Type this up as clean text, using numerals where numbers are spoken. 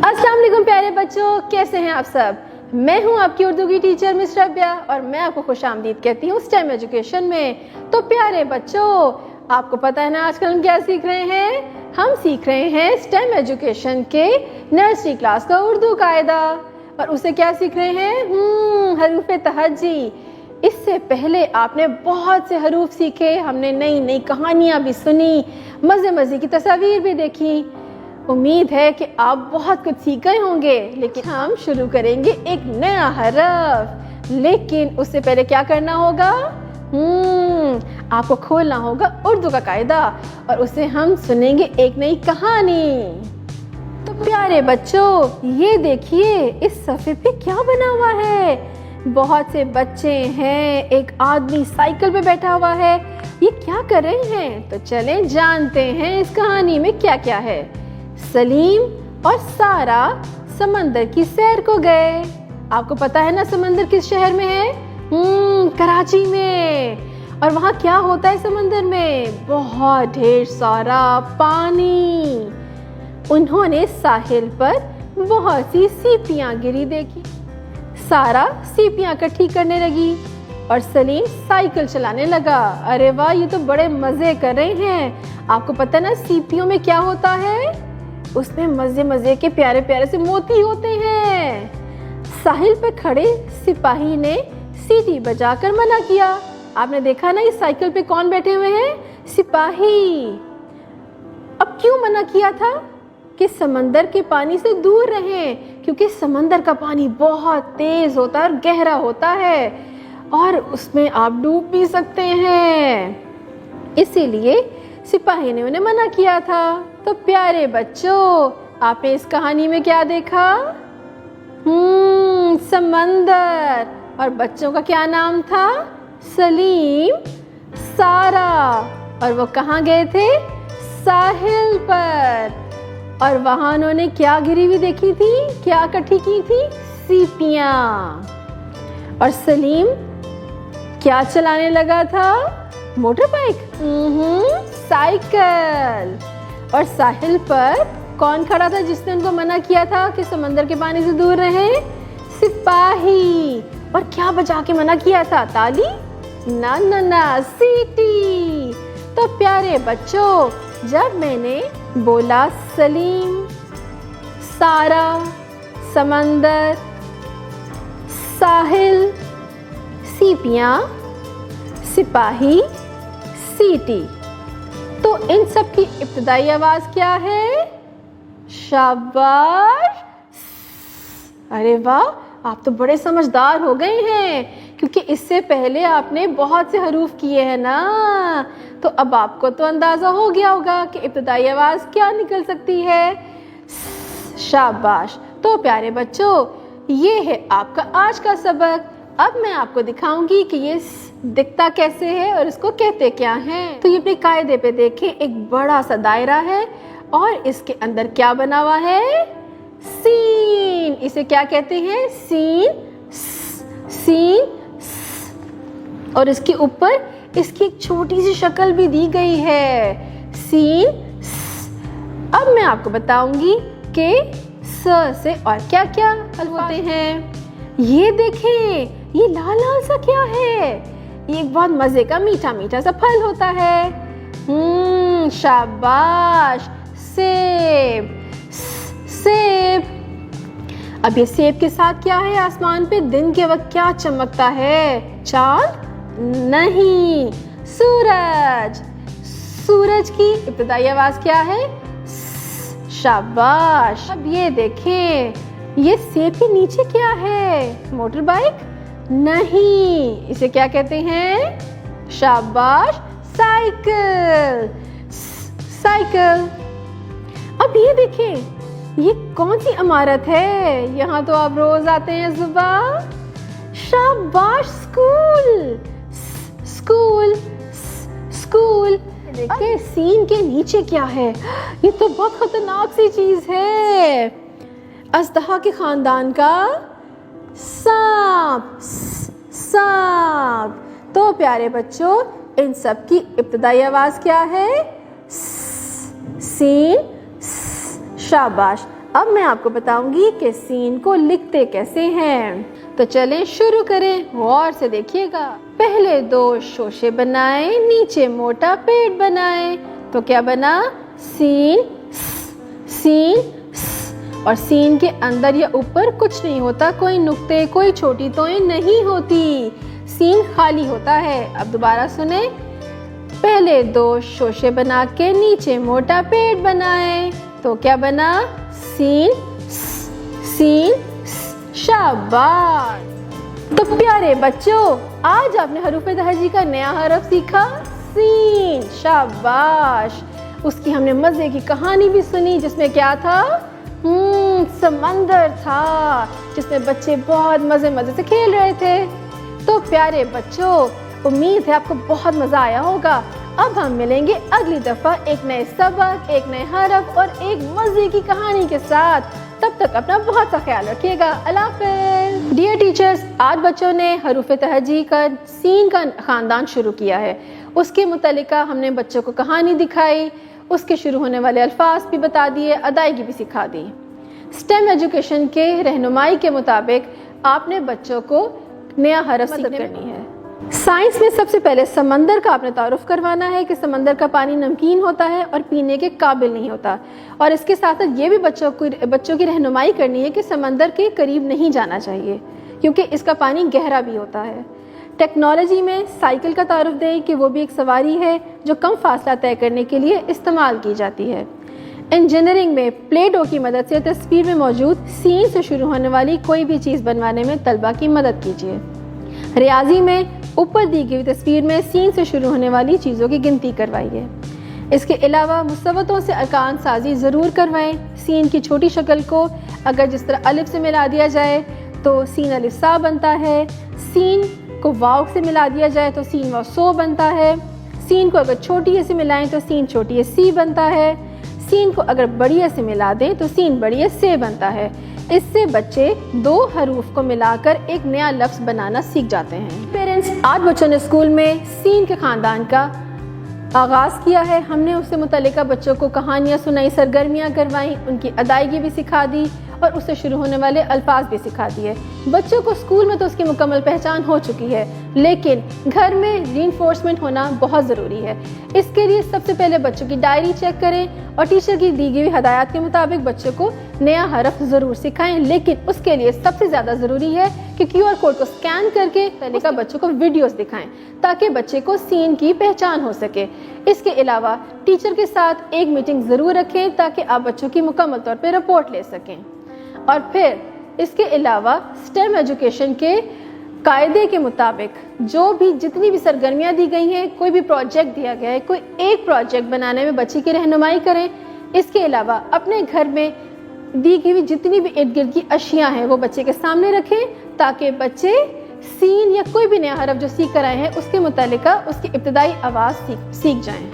अस्सलाम वालेकुम प्यारे बच्चों, कैसे हैं आप सब। मैं हूं आपकी उर्दू की टीचर मिस रबिया और मैं आपको खुशामदीद कहती हूं स्टेम एजुकेशन में। तो प्यारे बच्चों, आपको पता है ना आजकल हम क्या सीख रहे हैं। हम सीख रहे हैं स्टेम एजुकेशन के नर्सरी क्लास का उर्दू कायदा। और उसे क्या सीख रहे हैं, हरूफ तहज्जी। इससे पहले आपने बहुत से हरूफ सीखे, हमने नई नई कहानियाँ भी सुनी, मज़े मज़े की तस्वीर भी देखी। उम्मीद है कि आप बहुत कुछ सीख गए होंगे। लेकिन हम शुरू करेंगे एक नया हरफ। लेकिन उससे पहले क्या करना होगा, आपको खोलना होगा उर्दू का कायदा और उसे हम सुनेंगे एक नई कहानी। तो प्यारे बच्चों, ये देखिए इस सफ़े पे क्या बना हुआ है। बहुत से बच्चे हैं, एक आदमी साइकिल पे बैठा हुआ है। ये क्या कर रहे हैं, तो चलें जानते हैं इस कहानी में क्या क्या है। सलीम और सारा समंदर की सैर को गए। आपको पता है ना समंदर किस शहर में है, कराची में। और वहाँ क्या होता है समंदर में, बहुत ढेर सारा पानी। उन्होंने साहिल पर बहुत सी सीपियाँ गिरी देखी। सारा सीपियाँ इकट्ठी करने लगी और सलीम साइकिल चलाने लगा। अरे वाह, ये तो बड़े मज़े कर रहे हैं। आपको पता है ना सीपियों में क्या होता है, उसमें मज़े मज़े के प्यारे प्यारे से मोती होते हैं। साहिल पे खड़े सिपाही ने सीटी बजाकर मना किया। आपने देखा ना इस साइकिल पे कौन बैठे हुए हैं, सिपाही। अब क्यों मना किया था कि समंदर के पानी से दूर रहें, क्योंकि समंदर का पानी बहुत तेज होता है और गहरा होता है और उसमें आप डूब भी सकते हैं। इसीलिए सिपाही ने उन्हें मना किया था। तो प्यारे बच्चों, आपने इस कहानी में क्या देखा, समंदर। और बच्चों का क्या नाम था, सलीम, सारा। और वो कहाँ गए थे, साहिल पर। और वहाँ उन्होंने क्या गिरी हुई देखी थी, क्या इकट्ठी की थी, सीपियाँ। और सलीम क्या चलाने लगा था, मोटर बाइक, साइकिल। और साहिल पर कौन खड़ा था जिसने उनको मना किया था कि समंदर के पानी से दूर रहें, सिपाही। और क्या बजा के मना किया था, ताली ना ना ना, सीटी। तो प्यारे बच्चों, जब मैंने बोला सलीम, सारा, समंदर, साहिल, सीपियाँ, सिपाही, सीटी, तो इन सब की इब्तिदाई आवाज क्या है, शाबाश। अरे वाह, आप तो बड़े समझदार हो गए हैं, क्योंकि इससे पहले आपने बहुत से हरूफ किए हैं ना। तो अब आपको तो अंदाजा हो गया होगा कि इब्तिदाई आवाज क्या निकल सकती है, शाबाश। तो प्यारे बच्चों, ये है आपका आज का सबक। अब मैं आपको दिखाऊंगी कि ये दिखता कैसे है और इसको कहते क्या हैं। तो ये अपने कायदे पे देखें, एक बड़ा सा दायरा है और इसके अंदर क्या बना हुआ है, सीन। इसे क्या कहते हैं, सीन, सीन। और इसके ऊपर इसकी एक छोटी सी शक्ल भी दी गई है, सीन। अब मैं आपको बताऊंगी कि स से और क्या क्या हल होते हैं। ये देखें, ये लाल लाल सा क्या है, ये एक बहुत मजे का मीठा मीठा सा फल होता है, शाबाश, सेब, सेब। अब ये सेब के साथ क्या है, आसमान पे दिन के वक्त क्या चमकता है, चांद नहीं, सूरज। सूरज की इब्तिदाई आवाज क्या है, शाबाश। अब ये देखें, ये सेब के नीचे क्या है, मोटर बाइक नहीं, इसे क्या कहते हैं, शाबाश, साइकिल, साइकिल। अब ये देखें, ये कौन सी इमारत है, यहाँ तो आप रोज आते हैं सुबह, शाबाश, स्कूल, स्कूल, स्कूल। देखिए सीन के नीचे क्या है, ये तो बहुत खतरनाक सी चीज है, अजदहा के खानदान का सांप, सांप। तो प्यारे बच्चों, इन सब की इब्तिदाई आवाज क्या है, सीन, शाबाश। اب میں آپ کو بتاؤں گی کہ سین کو لکھتے کیسے ہیں۔ تو چلیں شروع کریں، غور سے دیکھیے گا۔ پہلے 2 شوشے بنائیں، نیچے موٹا پیٹ بنائیں، تو کیا بنا؟ سین سین اور سین کے اندر یا اوپر کچھ نہیں ہوتا، کوئی نقطے، کوئی چھوٹی توئیں نہیں ہوتی، سین خالی ہوتا ہے۔ اب دوبارہ سنیں، پہلے 2 شوشے بنا کے نیچے موٹا پیٹ بنائیں، تو کیا بنا؟ سین سین۔ شاباش! تو پیارے بچوں، آج آپ نے حروف تہجی کا نیا حرف سیکھا، سین۔ شاباش! اس کی ہم نے مزے کی کہانی بھی سنی، جس میں کیا تھا؟ سمندر تھا، جس میں بچے بہت مزے سے کھیل رہے تھے۔ تو پیارے بچوں، امید ہے آپ کو بہت مزہ آیا ہوگا۔ اب ہم ملیں گے اگلی دفعہ ایک نئے سبق، ایک نئے حرف اور ایک مزے کی کہانی کے ساتھ۔ تب تک اپنا بہت سا خیال رکھیے گا۔ اللہ حافظ۔ ڈیئر ٹیچرز، آج بچوں نے حروف تہجی کا سین کا خاندان شروع کیا ہے۔ اس کے متعلقہ ہم نے بچوں کو کہانی دکھائی، اس کے شروع ہونے والے الفاظ بھی بتا دیے، ادائیگی بھی سکھا دی۔ اسٹیم ایجوکیشن کے رہنمائی کے مطابق آپ نے بچوں کو نیا حرف سیکھنے کرنی ہے۔ سائنس میں سب سے پہلے سمندر کا آپ نے تعارف کروانا ہے کہ سمندر کا پانی نمکین ہوتا ہے اور پینے کے قابل نہیں ہوتا، اور اس کے ساتھ یہ بھی بچوں کی رہنمائی کرنی ہے کہ سمندر کے قریب نہیں جانا چاہیے کیونکہ اس کا پانی گہرا بھی ہوتا ہے۔ ٹیکنالوجی میں سائیکل کا تعارف دیں کہ وہ بھی ایک سواری ہے جو کم فاصلہ طے کرنے کے لیے استعمال کی جاتی ہے۔ انجینئرنگ میں پلے ڈو کی مدد سے تصویر میں موجود سین سے شروع ہونے والی کوئی بھی چیز بنوانے میں طلبہ کی مدد کیجیے۔ ریاضی میں اوپر دی گئی تصویر میں سین سے شروع ہونے والی چیزوں کی گنتی کروائیے۔ اس کے علاوہ مسوتوں سے ارکان سازی ضرور کروائیں۔ سین کی چھوٹی شکل کو اگر جس طرح الف سے ملا دیا جائے تو سین الف سا بنتا ہے، سین کو واو سے ملا دیا جائے تو سین واو سو بنتا ہے، سین کو اگر چھوٹی سے ملائیں تو سین چھوٹی سی بنتا ہے، سین کو اگر بڑی سے ملا دیں تو سین بڑی سے بنتا ہے۔ اس سے بچے 2 حروف کو ملا کر ایک نیا لفظ بنانا سیکھ جاتے ہیں۔ پیرنٹس، آج بچوں نے اسکول میں سین کے خاندان کا آغاز کیا ہے۔ ہم نے اس سے متعلقہ بچوں کو کہانیاں سنائی، سرگرمیاں کروائیں، ان کی ادائیگی بھی سکھا دی اور اس سے شروع ہونے والے الفاظ بھی سکھا دیے۔ بچوں کو اسکول میں تو اس کی مکمل پہچان ہو چکی ہے، لیکن گھر میں ری انفورسمنٹ ہونا بہت ضروری ہے۔ اس کے لیے سب سے پہلے بچوں کی ڈائری چیک کریں اور ٹیچر کی دی گئی ہدایات کے مطابق بچوں کو نیا حرف ضرور سکھائیں، لیکن اس کے لیے سب سے زیادہ ضروری ہے کہ QR کوڈ کو سکین کر کے بچوں کو ویڈیوز دکھائیں تاکہ بچے کو سین کی پہچان ہو سکے۔ اس کے علاوہ ٹیچر کے ساتھ ایک میٹنگ ضرور رکھیں تاکہ آپ بچوں کی مکمل طور پہ رپورٹ لے سکیں۔ اور پھر اس کے علاوہ اسٹیم ایجوکیشن کے قاعدے کے مطابق جتنی بھی سرگرمیاں دی گئی ہیں، کوئی بھی پروجیکٹ دیا گیا ہے، کوئی ایک پروجیکٹ بنانے میں بچے کی رہنمائی کریں۔ اس کے علاوہ اپنے گھر میں دی گئی جتنی بھی ارد گرد کی اشیاء ہیں وہ بچے کے سامنے رکھیں تاکہ بچے سین یا کوئی بھی نیا حرف جو سیکھ کر آئے ہیں اس کے متعلقہ اس کی ابتدائی آواز سیکھ جائیں۔